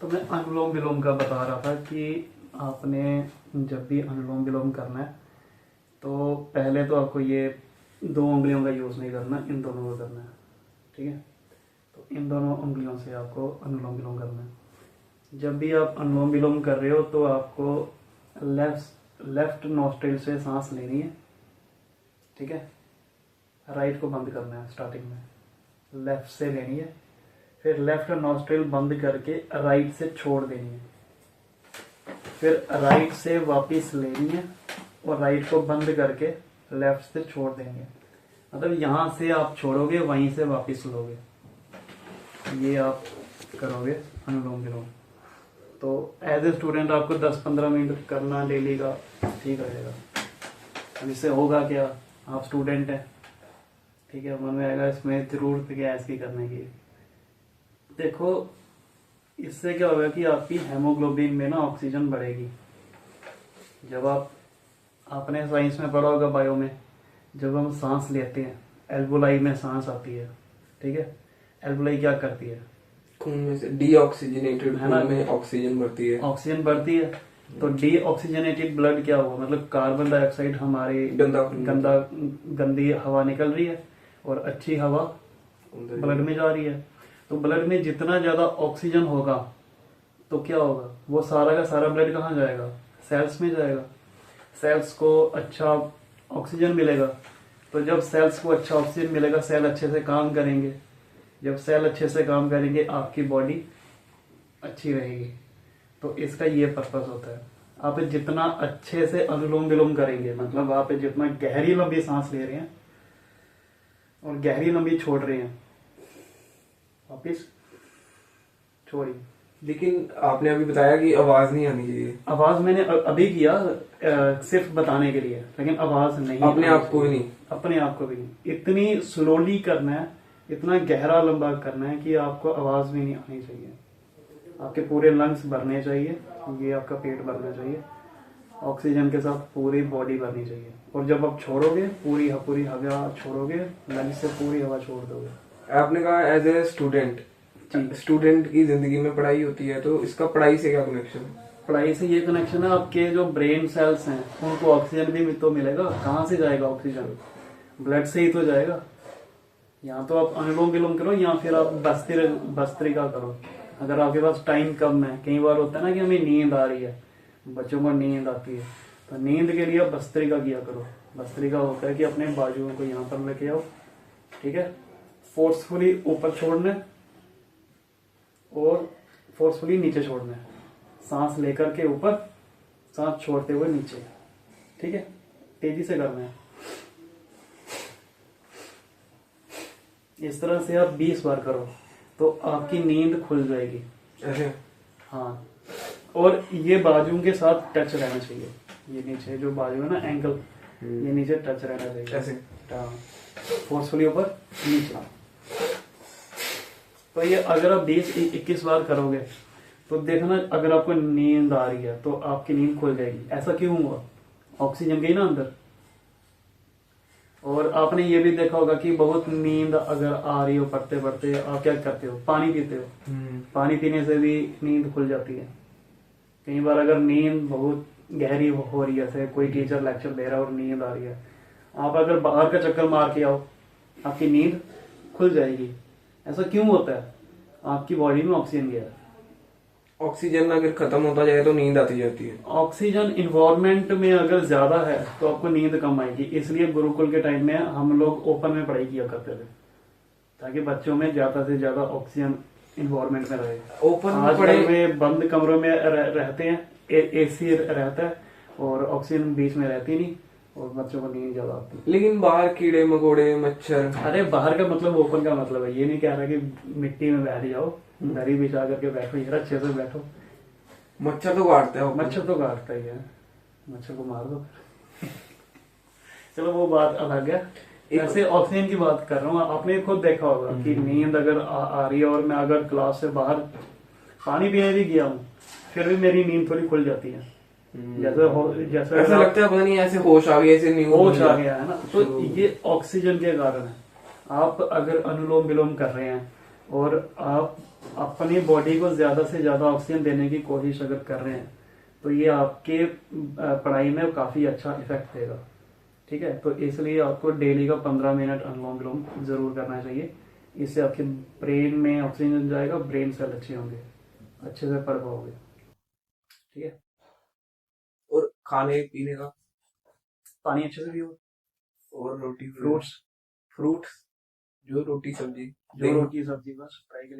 तो मैं अनुलोम विलोम का बता रहा था कि आपने जब भी अनुलोम विलोम करना है तो पहले तो आपको ये 2 उंगलियों का यूज़ नहीं करना, इन दोनों को करना है। ठीक है, तो इन दोनों उंगलियों से आपको अनुलोम विलोम करना है। जब भी आप अनुलोम विलोम कर रहे हो तो आपको लेफ्ट नोस्ट्रिल से सांस लेनी है। ठीक है, राइट को बंद करना है, स्टार्टिंग में लेफ्ट से लेनी है, फिर लेफ्ट नोस्ट्रिल बंद करके राइट से छोड़ देनी है, फिर राइट से वापस लेनी है और राइट को बंद करके लेफ्ट से छोड़ देंगे। मतलब यहां से आप छोड़ोगे, वहीं से वापस लोगे। ये आप करोगे अनुलोम विलोम। तो एज ए स्टूडेंट आपको 10-15 मिनट करना डेली का ठीक रहेगा। अब इससे होगा क्या, आप स्टूडेंट हैं, ठीक है, मन में आएगा इसमें जरूरत क्या है इसकी करने की। देखो, इससे क्या होगा कि आपकी हेमोग्लोबिन में ना ऑक्सीजन बढ़ेगी। जब आपने साइंस में पढ़ा होगा, बायो में, जब हम सांस लेते हैं एल्वोलाई में सांस आती है। ठीक है, एल्वोलाई क्या करती है, खून में से डीऑक्सीजनेटेड खून में ऑक्सीजन बढ़ती है। ऑक्सीजन बढ़ती है, तो डीऑक्सीजनेटेड ब्लड क्या हुआ, मतलब कार्बन डाइऑक्साइड हमारी गंदी हवा निकल रही है और अच्छी हवा ब्लड में जा रही है। तो ब्लड में जितना ज्यादा ऑक्सीजन होगा तो क्या होगा, वो सारा का सारा ब्लड कहाँ जाएगा, सेल्स में जाएगा। सेल्स को अच्छा ऑक्सीजन मिलेगा, तो जब सेल्स को अच्छा ऑक्सीजन मिलेगा सेल अच्छे से काम करेंगे। जब सेल अच्छे से काम करेंगे आपकी बॉडी अच्छी रहेगी। तो इसका ये पर्पस होता है। आप जितना अच्छे से अनुलोम विलोम करेंगे, मतलब आप जितना गहरी लंबी सांस ले रहे हैं और गहरी लंबी छोड़ रहे हैं, वापिस छोड़िए। लेकिन आपने अभी बताया कि आवाज नहीं आनी चाहिए। आवाज मैंने अभी किया सिर्फ बताने के लिए, लेकिन आवाज नहीं, अपने आप को भी नहीं, अपने आप को भी नहीं। इतनी स्लोली करना है, इतना गहरा लंबा करना है कि आपको आवाज भी नहीं आनी चाहिए। आपके पूरे लंग्स भरने चाहिए, ये आपका पेट भरना चाहिए, ऑक्सीजन के साथ पूरी बॉडी भरनी चाहिए। और जब आप छोड़ोगे पूरी हवा छोड़ोगे, लंग्स से पूरी हवा छोड़ दोगे। आपने कहा एज ए स्टूडेंट की जिंदगी में पढ़ाई होती है, तो इसका पढ़ाई से क्या कनेक्शन है? पढ़ाई से ये कनेक्शन है, आपके जो ब्रेन सेल्स हैं उनको ऑक्सीजन भी तो मिलेगा। कहाँ से जाएगा ऑक्सीजन, ब्लड से ही तो जाएगा। यहाँ तो आप अनुलोम विलोम करो या फिर आप भस्त्रिका करो। अगर आपके पास टाइम कम है, कई बार होता है ना कि हमें नींद आ रही है, बच्चों को नींद आती है, तो नींद के लिए आप भस्त्रिका किया करो। भस्त्रिका होता है कि अपने बाजुओं को यहाँ पर लेके आओ, ठीक है, फोर्सफुली ऊपर छोड़ना है और फोर्सफुली नीचे छोड़ना है। सांस लेकर के ऊपर, सांस छोड़ते हुए नीचे। ठीक है, तेजी से करना है। इस तरह से आप 20 बार करो तो आपकी नींद खुल जाएगी। ऐसे? हाँ, और ये बाजू के साथ टच रहना चाहिए। ये नीचे जो बाजू है ना, एंकल, ये नीचे टच रहना चाहिए। ऐसे? फोर्सफुली ऊपर नीचे। तो ये अगर आप 20-21 बार करोगे तो देखना, अगर आपको नींद आ रही है तो आपकी नींद खुल जाएगी। ऐसा क्यों हुआ, ऑक्सीजन गई ना अंदर। और आपने ये भी देखा होगा कि बहुत नींद अगर आ रही हो पढ़ते पढ़ते, आप क्या करते हो, पानी पीते हो। पानी पीने से भी नींद खुल जाती है। कई बार अगर नींद बहुत गहरी हो रही है, जैसे कोई टीचर लेक्चर दे रहा है और नींद आ रही है, आप अगर बाहर का चक्कर मार के आओ, आपकी नींद खुल जाएगी। ऐसा क्यों होता है, आपकी बॉडी में ऑक्सीजन गया है। ऑक्सीजन अगर खत्म होता जाए तो नींद आती जाती है। ऑक्सीजन इन्वायरमेंट में अगर ज्यादा है तो आपको नींद कम आएगी। इसलिए गुरुकुल के टाइम में हम लोग ओपन में पढ़ाई किया करते थे, ताकि बच्चों में ज्यादा से ज्यादा ऑक्सीजन इन्वायरमेंट में रहे। ओपन में बंद कमरों में रहते हैं, एसी रहता है और ऑक्सीजन बीच में रहती नहीं और बच्चों को नींद ज्यादा आती है। लेकिन बाहर कीड़े मकोड़े मच्छर, अरे बाहर का मतलब ओपन का मतलब है, ये नहीं कह रहा कि मिट्टी में बैठ जाओ, दरी बिछा करके बैठो, यार अच्छे से बैठो। मच्छर तो काटता है, मच्छर तो काटता ही है, मच्छर को मार दो। चलो वो बात अलग है। ऐसे ऑक्सीजन की बात कर रहा हूँ। आपने खुद देखा होगा कि नींद अगर आ रही है और मैं अगर क्लास से बाहर पानी पीने भी गया हूँ, फिर भी मेरी नींद थोड़ी खुल जाती है। जैसे ऐसा लगता है पता नहीं ऐसे होश आ गया, ऐसे नींद होश आ गया है ना। तो ये ऑक्सीजन के कारण है। आप अगर अनुलोम विलोम कर रहे हैं और आप अपनी बॉडी को ज़्यादा से ज़्यादा ऑक्सीजन देने की कोशिश अगर कर रहे हैं तो ये आपके पढ़ाई में काफ़ी अच्छा इफेक्ट देगा। ठीक है, तो इसलिए आपको डेली का 15 मिनट अनुलोम विलोम जरूर करना चाहिए। इससे आपके ब्रेन में ऑक्सीजन जाएगा, ब्रेन सेल अच्छे होंगे, अच्छे से पढ़ पाओगे। ठीक है, और खाने पीने का? पानी अच्छे से पियो, और रोटी फ्रूट्स, फ्रूट्स, जो रोटी सब्जी जो रोटी सब्जी बस फ्राई के लिए